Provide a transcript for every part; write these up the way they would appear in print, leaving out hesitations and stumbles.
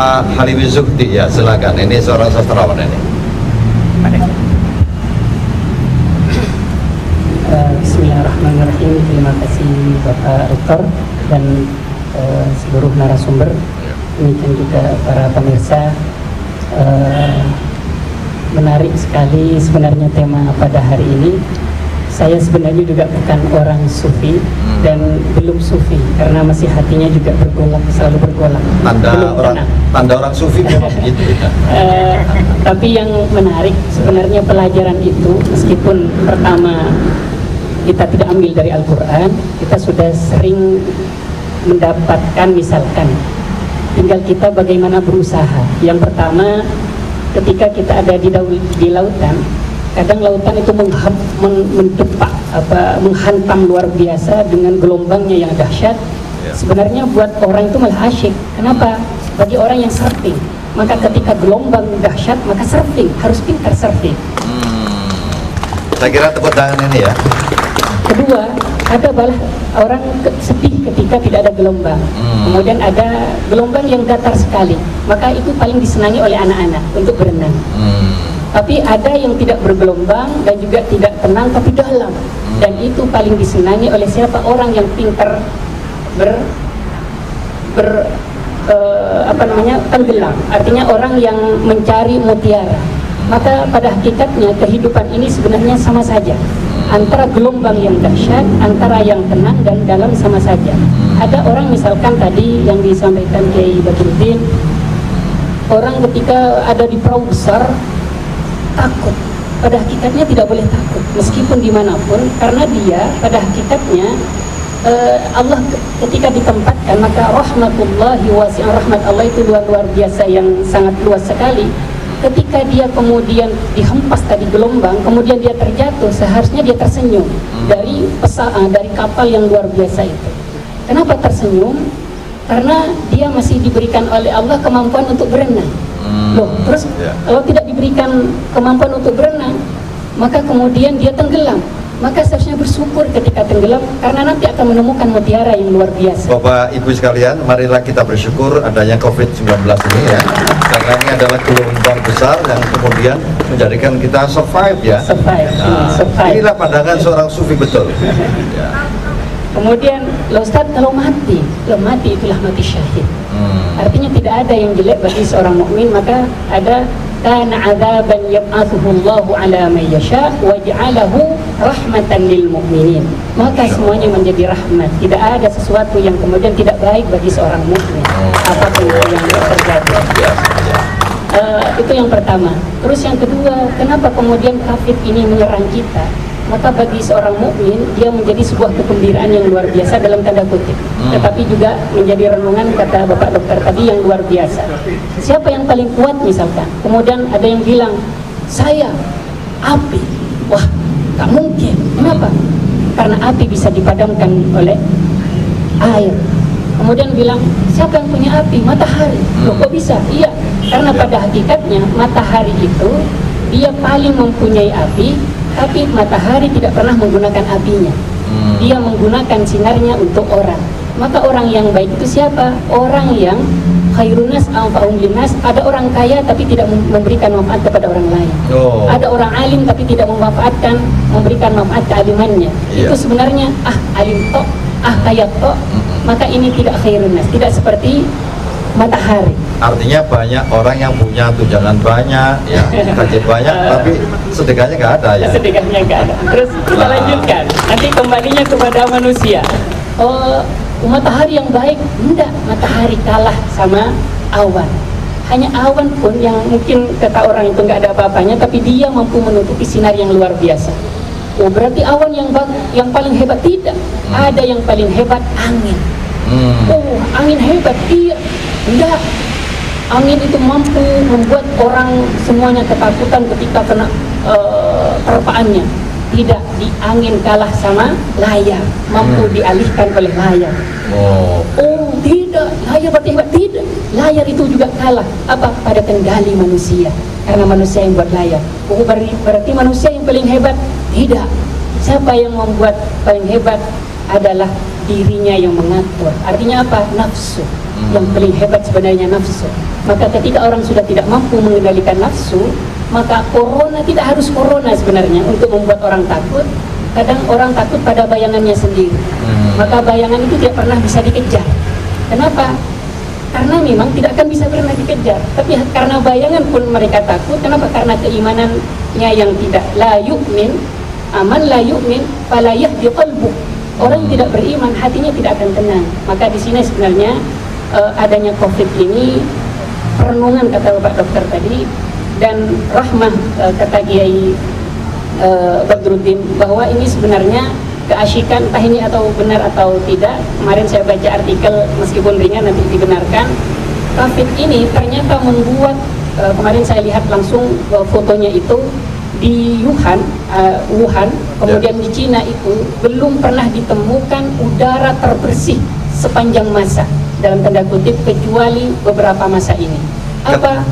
Pak Haliwi Zuhdi, ya silakan. Ini seorang sastrawan ini. Bismillahirrahmanirrahim. Terima kasih Bapak Rektor dan seluruh narasumber. Demikian juga para pemirsa. Menarik sekali sebenarnya tema pada hari ini. Saya sebenarnya juga bukan orang sufi dan belum sufi karena masih hatinya juga bergolak, selalu bergolak. Tanda orang sufi memang gitu ya. Tapi yang menarik sebenarnya pelajaran itu, meskipun pertama kita tidak ambil dari Al-Quran, kita sudah sering mendapatkan, misalkan tinggal kita bagaimana berusaha. Yang pertama, ketika kita ada di lautan, kadang lautan itu mendepak, menghantam luar biasa dengan gelombangnya yang dahsyat. Sebenarnya buat orang itu malah asyik. Kenapa? Bagi orang yang surfing, maka ketika gelombang dahsyat, maka surfing harus pintar surfing. Saya kira tepuk tangan ini ya. Kedua, ada balah orang sedih ketika tidak ada gelombang. Kemudian ada gelombang yang datar sekali, maka itu paling disenangi oleh anak-anak untuk berenang. Tapi ada yang tidak bergelombang dan juga tidak tenang tapi dalam, dan itu paling disenangi oleh siapa? Orang yang pintar tenggelam, artinya orang yang mencari mutiara. Maka pada hakikatnya kehidupan ini sebenarnya sama saja, antara gelombang yang dahsyat, antara yang tenang dan dalam sama saja. Ada orang misalkan tadi yang disampaikan Kiai Badruddin, orang ketika ada di perahu besar takut. Pada hakikatnya tidak boleh takut meskipun dimanapun, karena dia pada hakikatnya Allah ketika ditempatkan, maka rahmatullahi wasi'ah, rahmat Allah itu luar biasa yang sangat luas sekali. Ketika dia kemudian dihempas tadi gelombang, kemudian dia terjatuh, seharusnya dia tersenyum dari kapal yang luar biasa itu. Kenapa tersenyum? Karena dia masih diberikan oleh Allah kemampuan untuk berenang. Loh, terus kalau tidak diberikan kemampuan untuk berenang, maka kemudian dia tenggelam. Maka seharusnya bersyukur ketika tenggelam, karena nanti akan menemukan mutiara yang luar biasa. Bapak Ibu sekalian, marilah kita bersyukur adanya COVID-19 ini ya, karena ini adalah gelombang besar yang kemudian menjadikan kita survive ya. Survive. Inilah pandangan seorang sufi betul. Ya. Kemudian, Ustaz, kalau mati itulah mati syahid. Artinya tidak ada yang jelek bagi seorang mukmin, maka ada kana adzaban yab'athuhu Allahu ala man yasha wa ja'alahu rahmatan lil mu'minin. Maka semuanya menjadi rahmat. Tidak ada sesuatu yang kemudian tidak baik bagi seorang mukmin. Apapun yang terjadi. Itu yang pertama. Terus yang kedua, kenapa kemudian COVID ini menyerang kita? Maka bagi seorang mukmin, dia menjadi sebuah kegembiraan yang luar biasa dalam tanda kutip. Tetapi juga menjadi renungan, kata Bapak Dokter tadi, yang luar biasa. Siapa yang paling kuat misalkan? Kemudian ada yang bilang, saya api. Wah, tak mungkin. Kenapa? Karena api bisa dipadamkan oleh air. Kemudian bilang, siapa yang punya api? Matahari. Loh, kok bisa? Iya, karena pada hakikatnya matahari itu dia paling mempunyai api, tapi matahari tidak pernah menggunakan apinya. Dia menggunakan sinarnya untuk orang. Maka orang yang baik itu siapa? Orang yang khairunas anfa'um linnas. Ada orang kaya tapi tidak memberikan manfaat kepada orang lain. Ada orang alim tapi tidak memberikan manfaat kealimannya. Itu sebenarnya alim tok, kaya tok. Maka ini tidak khairunas, tidak seperti matahari. Artinya banyak orang yang punya tunjangan banyak, ya, gaji banyak, tapi sedekahnya nggak ada ya. Sedekahnya nggak ada. Terus kita lanjutkan. Nanti kembalinya kepada manusia. Matahari yang baik, enggak. Matahari kalah sama awan. Hanya awan pun yang mungkin kata orang itu nggak ada apa-apanya, tapi dia mampu menutupi sinar yang luar biasa. Oh, berarti awan yang paling hebat? Tidak. Ada yang paling hebat, angin. Oh, angin hebat? Iya. Enggak. Angin itu mampu membuat orang semuanya ketakutan ketika kena terpaannya. Tidak, di angin kalah sama layar, mampu dialihkan oleh layar. Oh, tidak, layar berarti hebat? Tidak, layar itu juga kalah pada kendali manusia, karena manusia yang buat layar. Oh, berarti manusia yang paling hebat? Tidak. Siapa yang membuat paling hebat? Adalah dirinya yang mengatur. Artinya apa? Nafsu. Yang paling hebat sebenarnya nafsu. Maka ketika orang sudah tidak mampu mengendalikan nafsu, maka corona tidak harus corona sebenarnya untuk membuat orang takut. Kadang orang takut pada bayangannya sendiri. Maka bayangan itu tidak pernah bisa dikejar. Kenapa? Karena memang tidak akan bisa pernah dikejar. Tapi karena bayangan pun mereka takut. Kenapa? Karena keimanannya yang tidak la yu'min, aman la yu'min, fala yahdi qalbuh. Orang tidak beriman, hatinya tidak akan tenang. Maka di sini sebenarnya adanya COVID ini perenungan kata Bapak Dokter tadi, dan rahmah kata Kiai Badruddin, bahwa ini sebenarnya keasyikan, entah ini atau benar atau tidak. Kemarin saya baca artikel, meskipun ringan nanti dibenarkan, COVID ini ternyata membuat, kemarin saya lihat langsung fotonya itu di Wuhan, kemudian di Cina itu belum pernah ditemukan udara terbersih sepanjang masa, dalam tanda kutip, kecuali beberapa masa ini. Apa?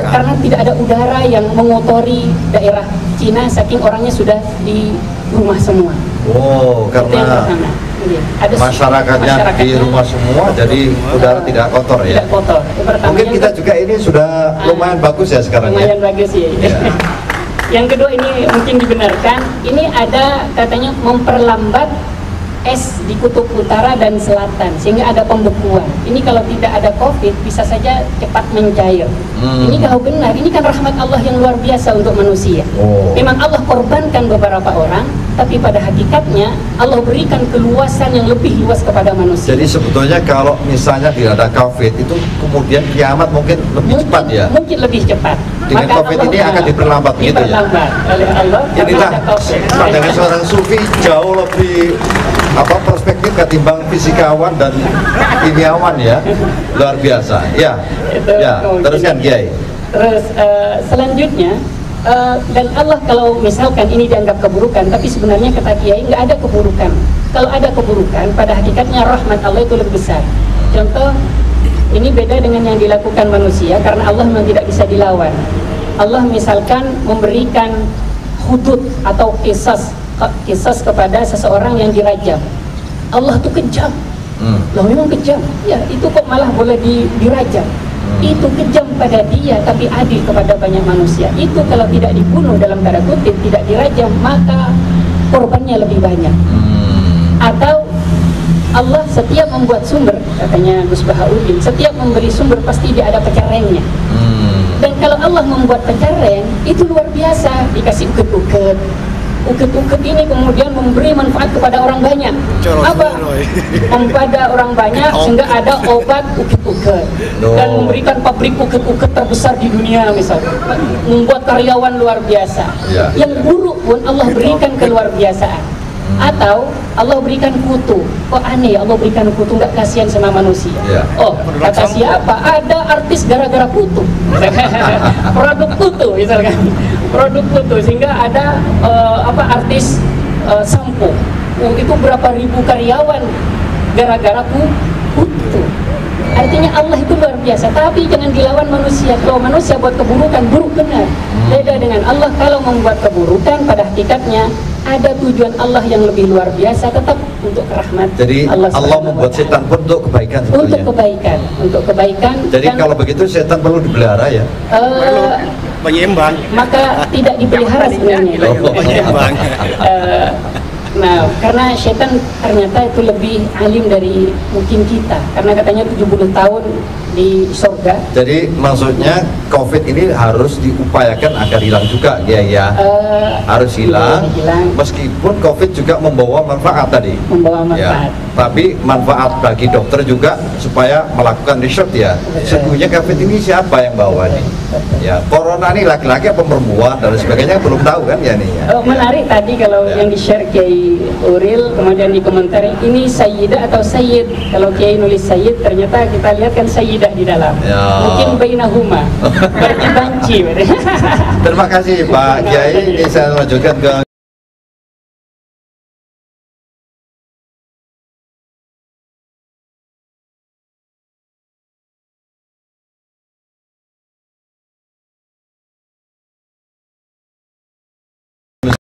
Karena tidak ada udara yang mengotori daerah Cina, saking orangnya sudah di rumah semua. Oh, karena ada masyarakatnya di rumah semua, jadi udara tidak kotor ya. Tidak kotor. Mungkin kita juga ini sudah lumayan bagus ya sekarang. Lumayan bagus ya. Yang kedua ini mungkin dibenarkan, ini ada katanya memperlambat es di kutub utara dan selatan, sehingga ada pembekuan. Ini kalau tidak ada COVID bisa saja cepat mencair. Ini kalau benar, ini kan rahmat Allah yang luar biasa untuk manusia. Memang Allah korbankan beberapa orang, tapi pada hakikatnya Allah berikan keluasan yang lebih luas kepada manusia. Jadi sebetulnya kalau misalnya tidak ada COVID itu kemudian kiamat mungkin lebih cepat ya? Mungkin lebih cepat. Dengan maka COVID ini akan diperlambat gitu ya? Diperlambat oleh Allah. Inilah pandangan seorang sufi jauh lebih perspektif ketimbang fisikawan dan kimiawan ya, luar biasa. Ya, ya, teruskan Kiai. Terus selanjutnya, dan Allah kalau misalkan ini dianggap keburukan, tapi sebenarnya kata Kiai nggak ada keburukan. Kalau ada keburukan, pada hakikatnya rahmat Allah itu lebih besar. Contoh, ini beda dengan yang dilakukan manusia karena Allah memang tidak bisa dilawan. Allah misalkan memberikan hudud atau kisas kepada seseorang yang dirajam. Allah tuh kejam. Loh memang kejam. Ya, itu kok malah boleh dirajam. Itu kejam pada dia tapi adil kepada banyak manusia. Itu kalau tidak dibunuh dalam tanda kutip, tidak dirajam, maka korbannya lebih banyak. Atau Allah setiap membuat sumber, katanya Gus Bahauddin, setiap memberi sumber pasti dia ada pecarengnya. Dan kalau Allah membuat pecareng, itu luar biasa, dikasih uket-uket. Uket-uket ini kemudian memberi manfaat kepada orang banyak. Apa? Kepada orang banyak sehingga ada obat uket-uket. Dan memberikan pabrik uket-uket terbesar di dunia misalnya. Membuat karyawan luar biasa. Yang buruk pun Allah berikan keluar biasaan. Atau Allah berikan kutu. Kok aneh Allah berikan kutu, nggak kasihan sama manusia. Oh, kata siapa? Ada artis gara-gara kutu. Produk kutu misalkan. Produk kutu, sehingga ada artis sampo. Itu berapa ribu karyawan gara-gara kutu. Artinya Allah itu luar biasa, tapi jangan dilawan manusia. Kalau manusia buat keburukan, buruk benar. Beda dengan Allah, kalau membuat keburukan pada hakikatnya ada tujuan Allah yang lebih luar biasa, tetap untuk rahmat. Jadi Allah membuat setan pun untuk kebaikan sebetulnya. Untuk kebaikan. Jadi kalau begitu setan perlu dipelihara ya? Penyeimbang. Maka tidak dipelihara sebenarnya. Penyeimbang. Nah, karena setan ternyata itu lebih alim dari mungkin kita, karena katanya 70 tahun di surga. Jadi maksudnya COVID ini harus diupayakan agar hilang juga ya, harus hilang. Meskipun COVID juga membawa manfaat tadi. Membawa manfaat. Tapi manfaat bagi dokter juga supaya melakukan riset ya. Sesungguhnya COVID ini siapa yang bawa nih? Ya, corona ini laki-laki apa perempuan dan sebagainya belum tahu kan ya nih. Ya. Menarik tadi kalau yang di-share Kiai Uril, kemudian di komentar ini Sayyidah atau Sayyid. Kalau Kiai nulis Sayyid, ternyata kita lihat kan Sayyidah di dalam. Mungkin bainahuma. Berarti banci. Terima kasih Pak Kiai. Ini saya lanjutkan ke